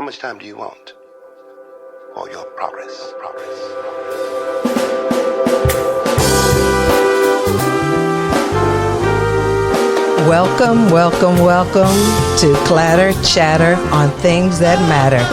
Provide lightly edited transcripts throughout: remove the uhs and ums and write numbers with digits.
much time do you want for your progress? Welcome to Clatter Chatter on Things That Matter,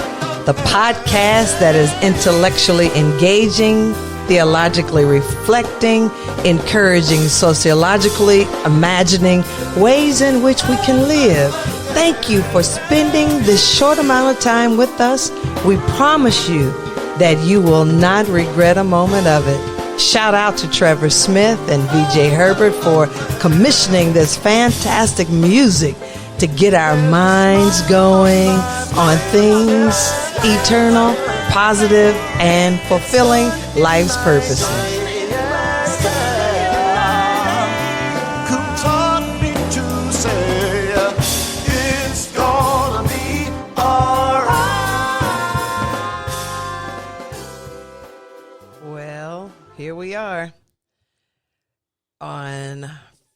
the podcast that is intellectually engaging, theologically reflecting, encouraging, sociologically imagining ways in which we can live. Thank you for spending this short amount of time with us. We promise you that you will not regret a moment of it. Shout out to Trevor Smith and VJ Herbert for commissioning this fantastic music to get our minds going on things eternal, positive, and fulfilling life's purposes. Here we are on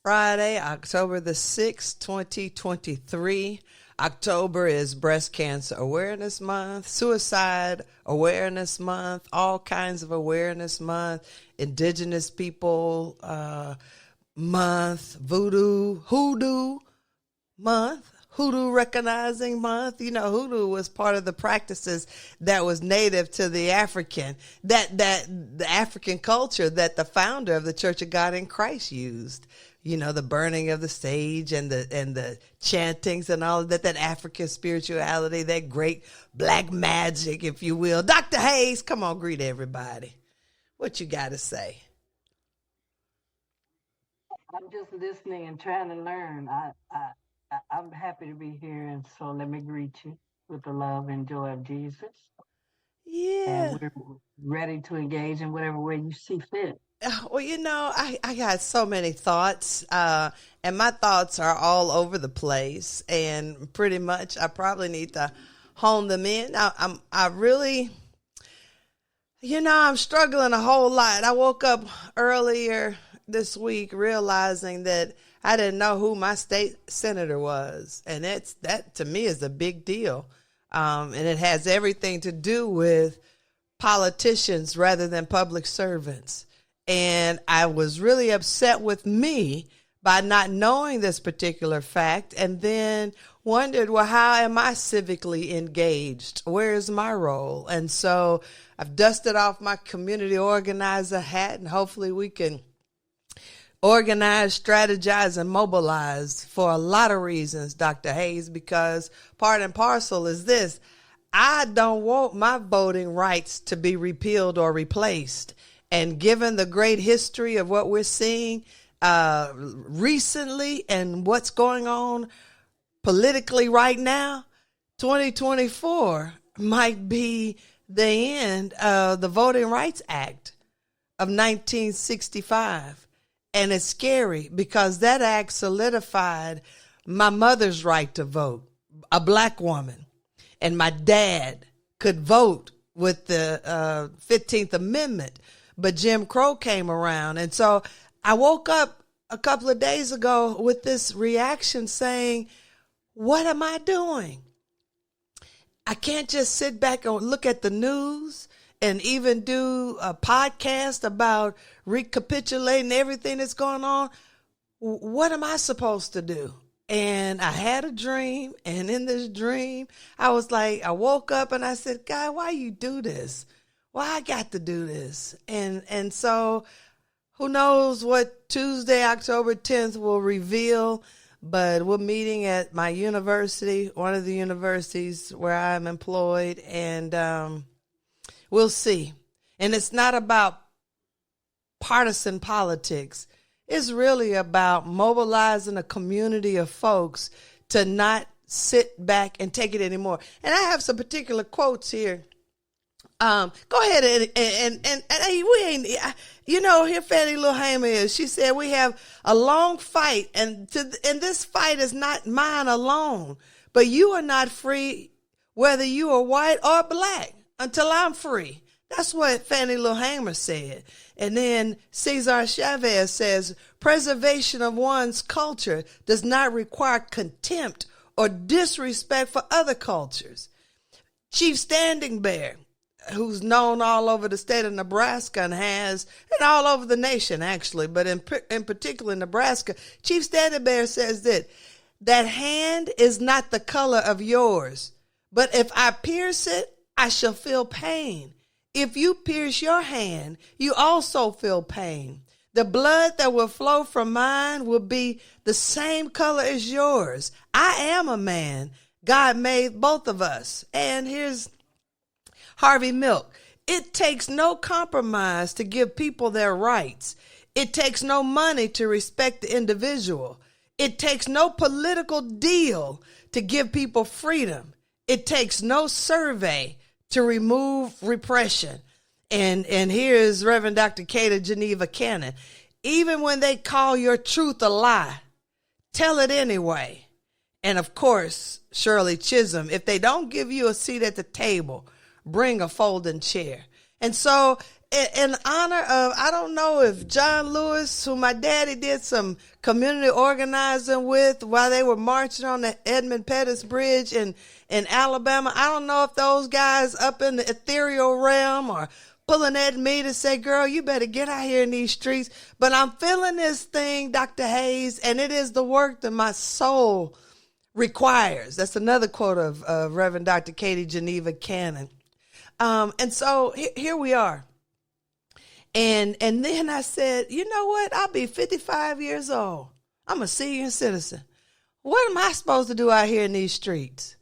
Friday, October the 6th, 2023. October is Breast Cancer Awareness Month, Suicide Awareness Month, all kinds of awareness month, Indigenous People Month, Hoodoo Month. Hoodoo recognizing month. You know, hoodoo was part of the practices that was native to the African, that the African culture that the founder of the Church of God in Christ used. You know, the burning of the sage and the chantings and all of that African spirituality, that great black magic, if you will. Dr. Hayes, come on, greet everybody. What you got to say? I'm just listening and trying to learn. I'm happy to be here, and so let me greet you with the love and joy of Jesus. Yeah. And we're ready to engage in whatever way you see fit. Well, you know, I got so many thoughts, and my thoughts are all over the place, and pretty much I probably need to hone them in. I'm struggling a whole lot. I woke up earlier this week realizing that I didn't know who my state senator was. And that to me is a big deal. And it has everything to do with politicians rather than public servants. And I was really upset with me by not knowing this particular fact, and then wondered, well, how am I civically engaged? Where is my role? And so I've dusted off my community organizer hat, and hopefully we can organize, strategize, and mobilize for a lot of reasons, Dr. Hayes, because part and parcel is this. I don't want my voting rights to be repealed or replaced. And given the great history of what we're seeing recently and what's going on politically right now, 2024 might be the end of the Voting Rights Act of 1965. And it's scary because that act solidified my mother's right to vote, a black woman. And my dad could vote with the 15th Amendment, but Jim Crow came around. And so I woke up a couple of days ago with this reaction saying, what am I doing? I can't just sit back and look at the news and even do a podcast about recapitulating everything that's going on. What am I supposed to do? And I had a dream, and in this dream, I woke up and I said, God, why you do this? Why I got to do this? And so who knows what Tuesday, October 10th will reveal, but we're meeting at my university, one of the universities where I'm employed, and we'll see. And it's not about partisan politics. It's really about mobilizing a community of folks to not sit back and take it anymore. And I have some particular quotes here. Go ahead and we ain't, here Fannie Lil Hamer is. She said we have a long fight, and this fight is not mine alone. But you are not free, whether you are white or black, until I'm free. That's what Fannie Lil Hamer said. And then Cesar Chavez says, preservation of one's culture does not require contempt or disrespect for other cultures. Chief Standing Bear, who's known all over the state of Nebraska and all over the nation actually, but in particular Nebraska, Chief Standing Bear says that hand is not the color of yours, but if I pierce it, I shall feel pain. If you pierce your hand, you also feel pain. The blood that will flow from mine will be the same color as yours. I am a man. God made both of us. And here's Harvey Milk. It takes no compromise to give people their rights. It takes no money to respect the individual. It takes no political deal to give people freedom. It takes no survey to remove repression. And here's Reverend Dr. Kata Geneva Cannon. Even when they call your truth a lie, tell it anyway. And of course, Shirley Chisholm, if they don't give you a seat at the table, bring a folding chair. And so in honor of, I don't know if John Lewis, who my daddy did some community organizing with while they were marching on the Edmund Pettus Bridge in Alabama, I don't know if those guys up in the ethereal realm are pulling at me to say, girl, you better get out here in these streets. But I'm feeling this thing, Dr. Hayes, and it is the work that my soul requires. That's another quote of Reverend Dr. Katie Geneva Cannon. And so here we are. And then I said, you know what? I'll be 55 years old. I'm a senior citizen. What am I supposed to do out here in these streets?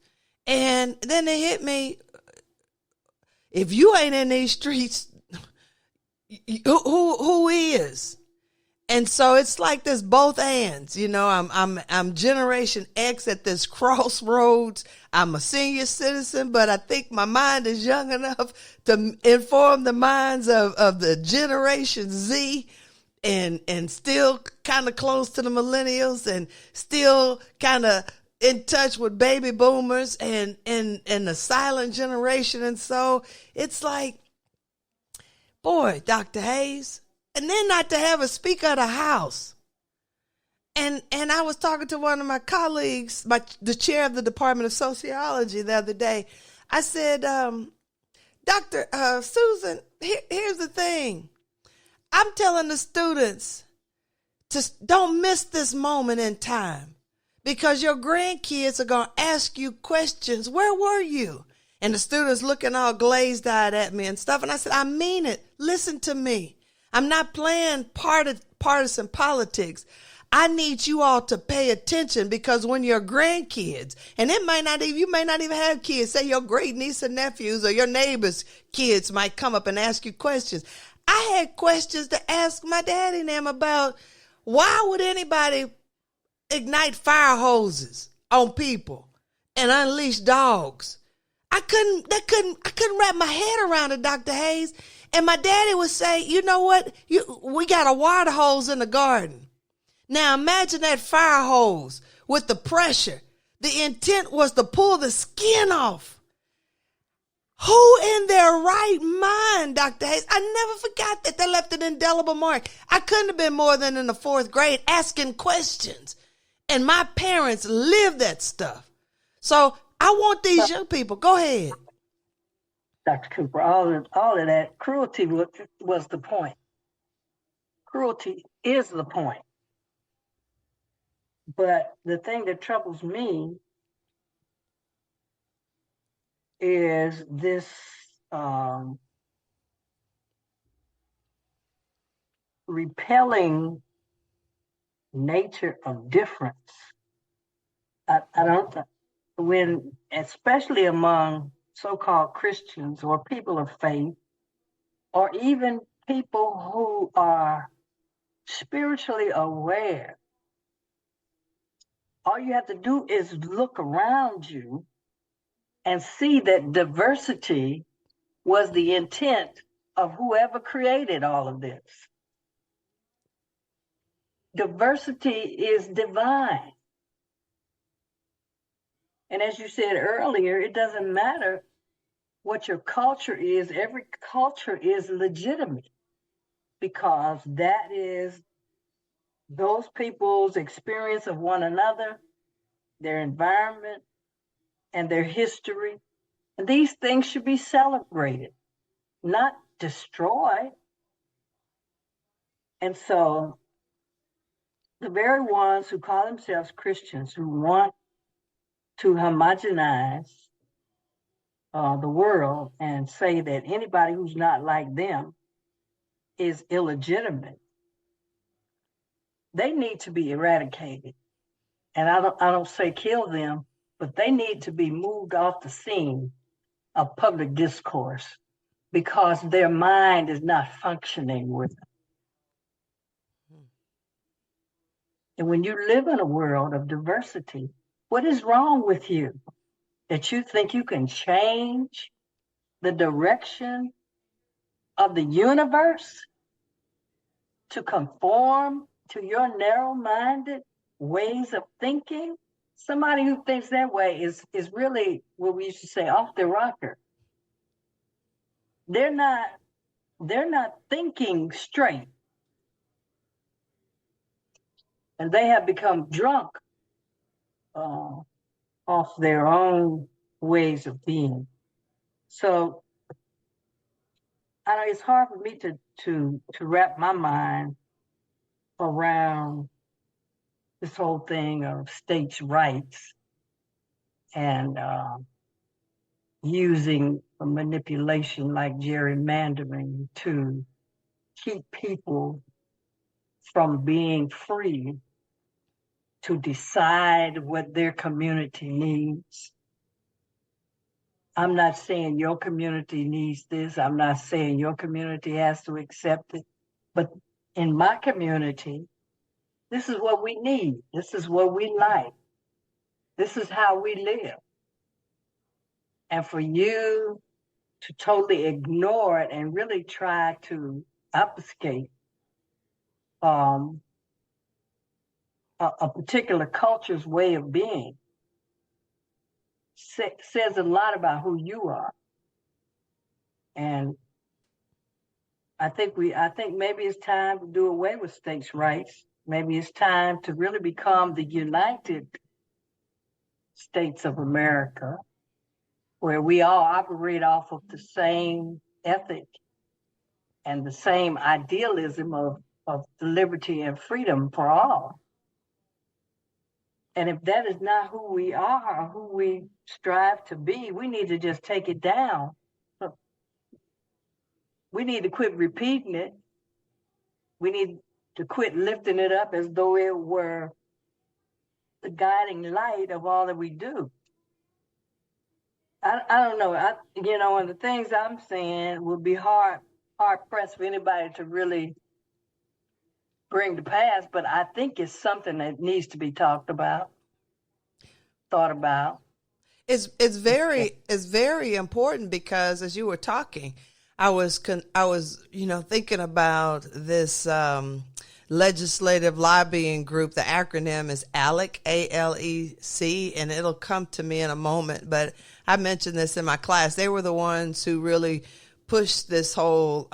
And then it hit me, if you ain't in these streets, who is? And so it's like this both ends. You know, I'm Generation X at this crossroads. I'm a senior citizen, but I think my mind is young enough to inform the minds of the Generation Z, and still kind of close to the millennials, and still kind of in touch with baby boomers and the silent generation. And so it's like, boy, Dr. Hayes, and then not to have a Speaker of the House. And I was talking to one of my colleagues, the chair of the Department of Sociology the other day. I said, Dr. Susan, here's the thing. I'm telling the students to don't miss this moment in time, because your grandkids are going to ask you questions. Where were you? And the students looking all glazed-eyed at me and stuff. And I said, I mean it. Listen to me. I'm not playing partisan politics. I need you all to pay attention, because when your grandkids, and you may not even have kids, say your great niece and nephews or your neighbors' kids might come up and ask you questions. I had questions to ask my daddy and them about, why would anybody ignite fire hoses on people and unleash dogs? I couldn't wrap my head around it, Dr. Hayes. And my daddy would say, you know what? We got a water hose in the garden. Now imagine that fire hose with the pressure. The intent was to pull the skin off. Who in their right mind, Dr. Hayes? I never forgot that. They left an indelible mark. I couldn't have been more than in the 4th grade asking questions. And my parents lived that stuff. So I want these young people. Go ahead. Dr. Cooper, all of that cruelty was the point. Cruelty is the point. But the thing that troubles me is this repelling nature of difference. I don't, especially among so-called Christians or people of faith, or even people who are spiritually aware, all you have to do is look around you and see that diversity was the intent of whoever created all of this. Diversity is divine. And as you said earlier, it doesn't matter what your culture is. Every culture is legitimate, because that is those people's experience of one another, their environment, and their history. And these things should be celebrated, not destroyed. And so the very ones who call themselves Christians, who want to homogenize the world and say that anybody who's not like them is illegitimate, they need to be eradicated. And I don't say kill them, but they need to be moved off the scene of public discourse because their mind is not functioning with them. And when you live in a world of diversity, what is wrong with you that you think you can change the direction of the universe to conform to your narrow-minded ways of thinking? Somebody who thinks that way is really what we used to say off the rocker. They're not thinking straight. And they have become drunk off their own ways of being. So I know it's hard for me to wrap my mind around this whole thing of states' rights and using a manipulation like gerrymandering to keep people from being free to decide what their community needs. I'm not saying your community needs this. I'm not saying your community has to accept it. But in my community, this is what we need. This is what we like. This is how we live. And for you to totally ignore it and really try to obfuscate a particular culture's way of being says a lot about who you are. And I think maybe it's time to do away with states' rights. Maybe it's time to really become the United States of America, where we all operate off of the same ethic and the same idealism of liberty and freedom for all. And if that is not who we are or who we strive to be, we need to just take it down. We need to quit repeating it. We need to quit lifting it up as though it were the guiding light of all that we do. I don't know. And the things I'm saying would be hard pressed for anybody to really bring to pass, but I think it's something that needs to be talked about, thought about. It's very important because as you were talking, I was thinking about this legislative lobbying group. The acronym is ALEC, ALEC, and it'll come to me in a moment. But I mentioned this in my class. They were the ones who really pushed this whole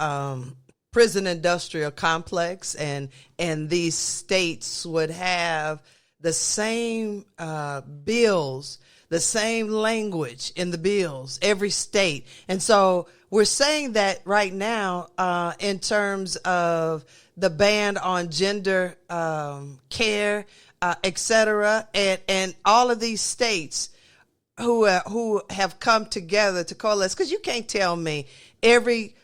prison industrial complex, and these states would have the same bills, the same language in the bills, every state. And so we're saying that right now in terms of the ban on gender care, et cetera, and all of these states who have come together to coalesce, because you can't tell me every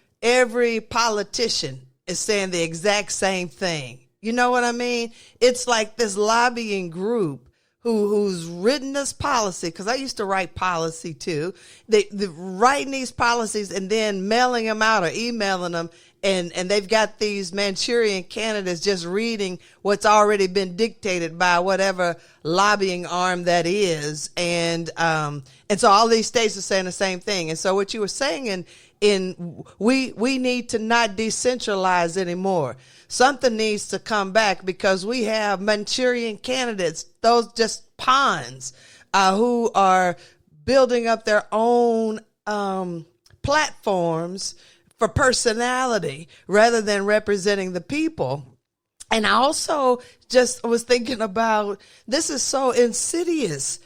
politician is saying the exact same thing. You know what I mean? It's like this lobbying group who's written this policy, because I used to write policy too. They writing these policies and then mailing them out or emailing them, and they've got these Manchurian candidates just reading what's already been dictated by whatever lobbying arm that is, and so all these states are saying the same thing. And so what you were saying we need to not decentralize anymore. Something needs to come back because we have Manchurian candidates, those just pawns who are building up their own platforms for personality rather than representing the people. And I also just was thinking about, this is so insidious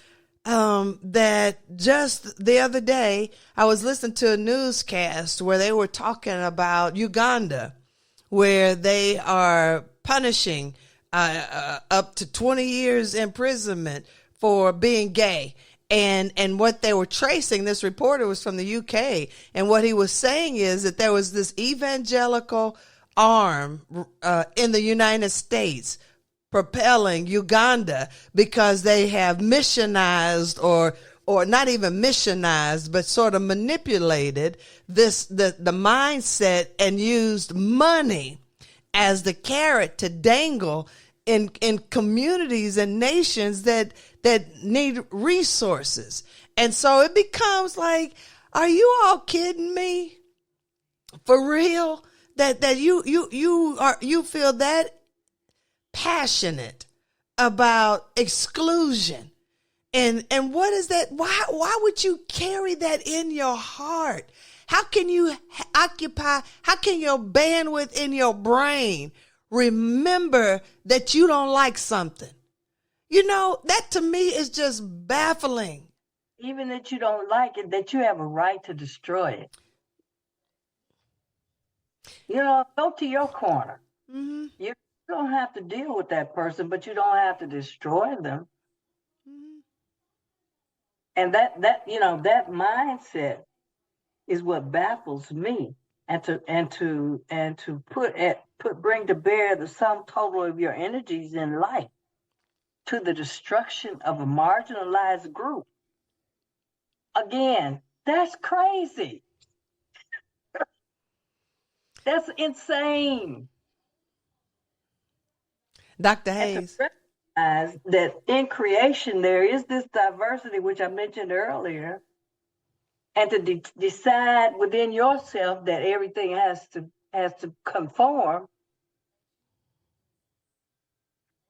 that just the other day I was listening to a newscast where they were talking about Uganda, where they are punishing up to 20 years imprisonment for being gay. And what they were tracing, this reporter was from the UK, and what he was saying is that there was this evangelical arm in the United States propelling Uganda because they have missionized or not even missionized, but sort of manipulated the mindset and used money as the carrot to dangle in communities and nations that need resources. And so it becomes like, are you all kidding me? For real? That you feel that passionate about exclusion. And what is that? Why would you carry that in your heart? How can you how can your bandwidth in your brain remember that you don't like something? You know, that to me is just baffling. Even that you don't like it, that you have a right to destroy it. You know, go to your corner. Mm-hmm. You don't have to deal with that person, but you don't have to destroy them. Mm-hmm. And that mindset is what baffles me. And to bring to bear the sum total of your energies in life to the destruction of a marginalized group. Again, that's crazy. That's insane. Dr. Hayes. And to recognize that in creation there is this diversity, which I mentioned earlier, and to decide within yourself that everything has to conform,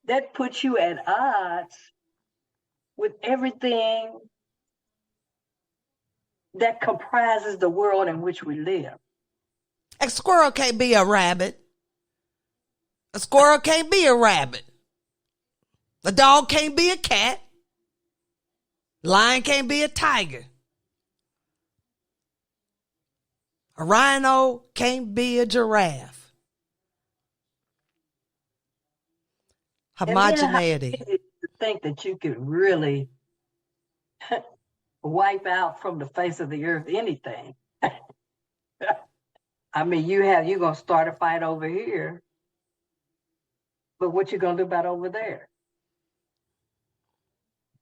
that puts you at odds with everything that comprises the world in which we live. A squirrel can't be a rabbit. A squirrel can't be a rabbit. A dog can't be a cat. Lion can't be a tiger. A rhino can't be a giraffe. Homogeneity. And then to think that you could really wipe out from the face of the earth anything. I mean, you're gonna start a fight over here, but what you gonna do about over there?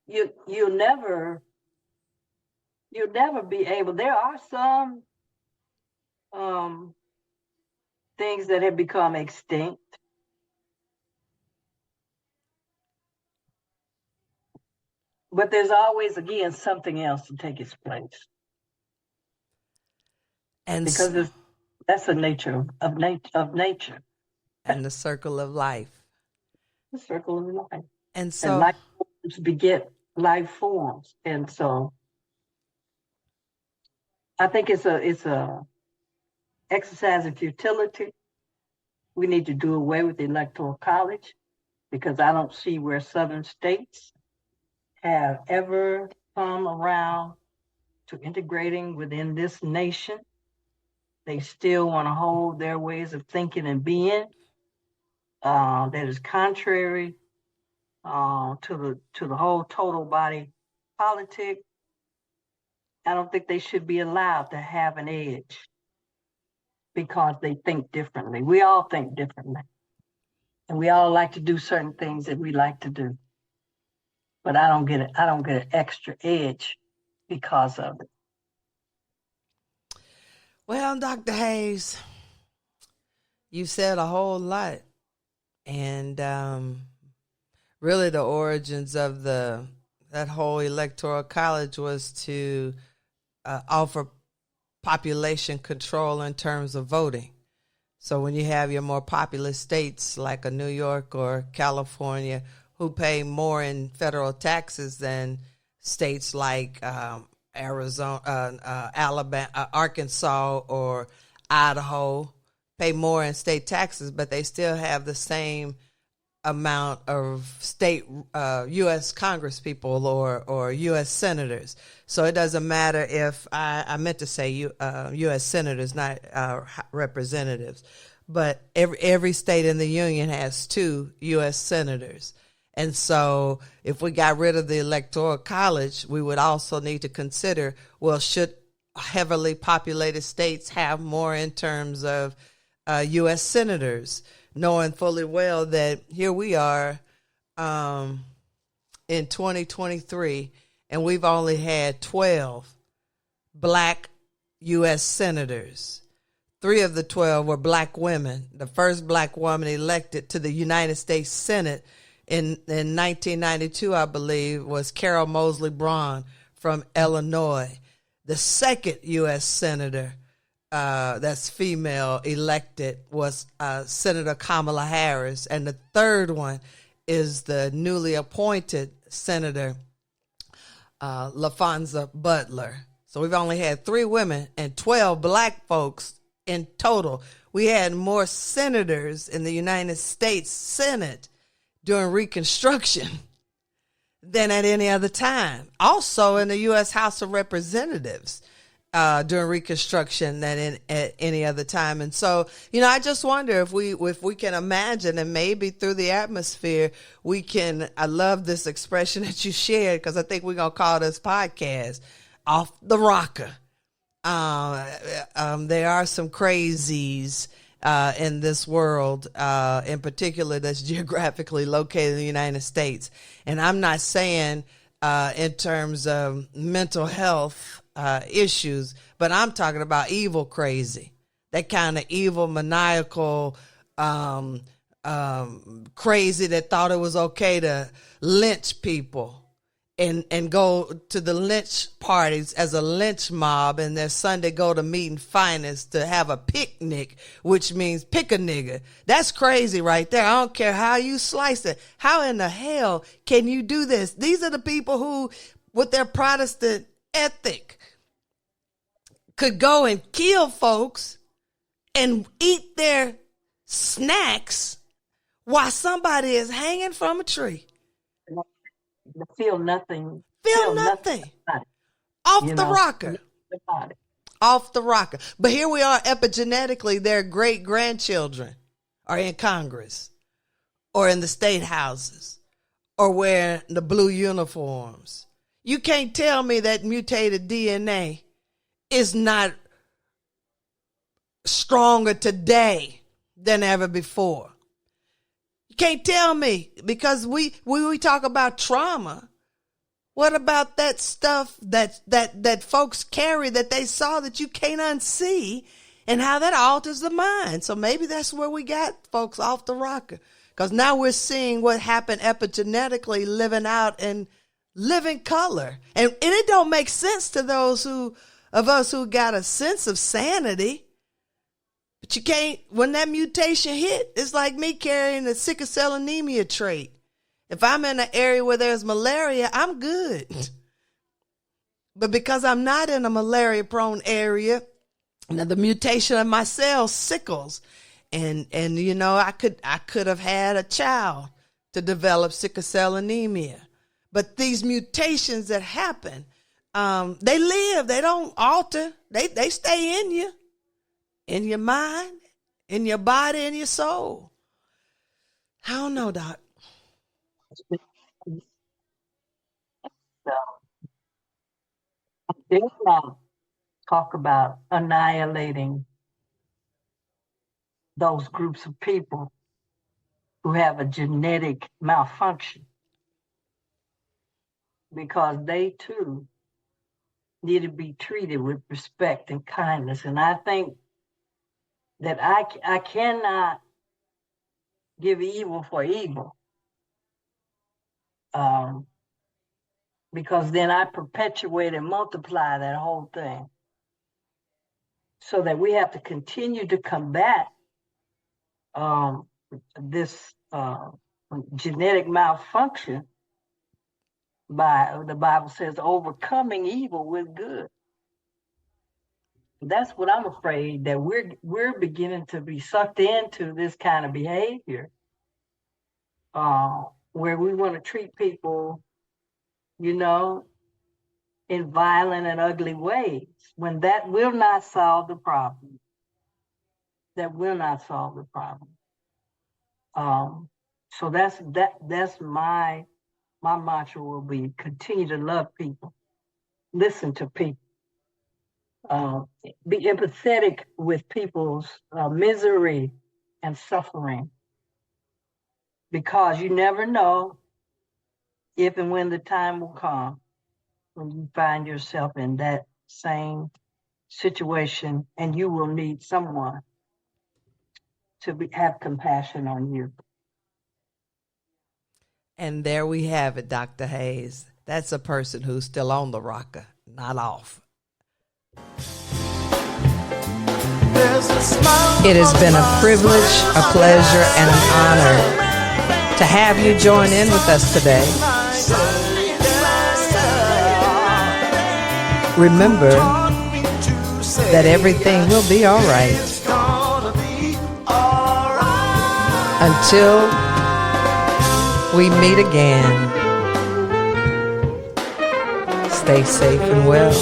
You'll never be able. There are some things that have become extinct. But there's always, again, something else to take its place. And because that's the nature of nature. And the circle of life. The circle of life. And so and life forms beget life forms. And so I think it's a exercise in futility. We need to do away with the Electoral College, because I don't see where Southern states have ever come around to integrating within this nation. They still want to hold their ways of thinking and being that is contrary to the whole total body politic. I don't think they should be allowed to have an edge because they think differently. We all think differently. And we all like to do certain things that we like to do. But I don't get it. I don't get an extra edge because of it. Well, Dr. Hayes, you said a whole lot. And really the origins of that whole Electoral College was to offer population control in terms of voting. So when you have your more populous states like a New York or California who pay more in federal taxes than states like Arizona, Alabama, Arkansas, or Idaho, pay more in state taxes, but they still have the same amount of state U.S. Congress people or U.S. senators. So it doesn't matter if I meant to say U.S. senators, not representatives, but every state in the union has 2 U.S. senators. And so if we got rid of the Electoral College, we would also need to consider, well, should heavily populated states have more in terms of U.S. senators, knowing fully well that here we are in 2023, and we've only had 12 black U.S. senators. 3 of the 12 were black women. The first black woman elected to the United States Senate in 1992, I believe, was Carol Moseley Braun from Illinois. The second U.S. senator that's female elected was Senator Kamala Harris. And the third one is the newly appointed Senator LaFonza Butler. So we've only had 3 women and 12 black folks in total. We had more senators in the United States Senate during Reconstruction than at any other time. Also in the U.S. House of Representatives during Reconstruction than at any other time. And so, I just wonder if we can imagine, and maybe through the atmosphere, we can, I love this expression that you shared, because I think we're going to call this podcast Off the Rocker. There are some crazies in this world, in particular, that's geographically located in the United States. And I'm not saying in terms of mental health issues, but I'm talking about evil crazy, that kind of evil, maniacal, crazy that thought it was okay to lynch people and go to the lynch parties as a lynch mob, and their Sunday go to meeting finest to have a picnic, which means pick a nigga. That's crazy right there. I don't care how you slice it. How in the hell can you do this? These are the people who, with their Protestant ethic, could go and kill folks and eat their snacks while somebody is hanging from a tree. Feel nothing. Feel nothing. Off the rocker. Off the rocker. But here we are, epigenetically, their great grandchildren are in Congress or in the state houses or wearing the blue uniforms. You can't tell me that mutated DNA is not stronger today than ever before. You can't tell me, because we talk about trauma. What about that stuff that folks carry that they saw that you can't unsee, and how that alters the mind? So maybe that's where we got folks off the rocker, because now we're seeing what happened epigenetically living out in living color. And it don't make sense to those of us who got a sense of sanity. But you can't, when that mutation hit, it's like me carrying the sickle cell anemia trait. If I'm in an area where there's malaria, I'm good. But because I'm not in a malaria-prone area, now the mutation of my cells sickles. And I could have had a child to develop sickle cell anemia. But these mutations that happen, they live, they don't alter. They stay in you, in your mind, in your body, in your soul. I don't know, Doc. So, there's talk about annihilating those groups of people who have a genetic malfunction, because they too need to be treated with respect and kindness. And I think that I cannot give evil for evil, because then I perpetuate and multiply that whole thing. So that we have to continue to combat this genetic malfunction by, the Bible says, overcoming evil with good. That's what I'm afraid, that we're beginning to be sucked into this kind of behavior. where we want to treat people, you know, in violent and ugly ways, when that will not solve the problem. That will not solve the problem. So that's my mantra will be continue to love people, listen to people, be empathetic with people's misery and suffering, because you never know if and when the time will come when you find yourself in that same situation and you will need someone to have compassion on you. And there we have it, Dr. Hayes. That's a person who's still on the rocker, not off. It has been a privilege, a pleasure, and an honor to have you join in with us today. Remember that everything will be all right. Until we meet again, stay safe and well.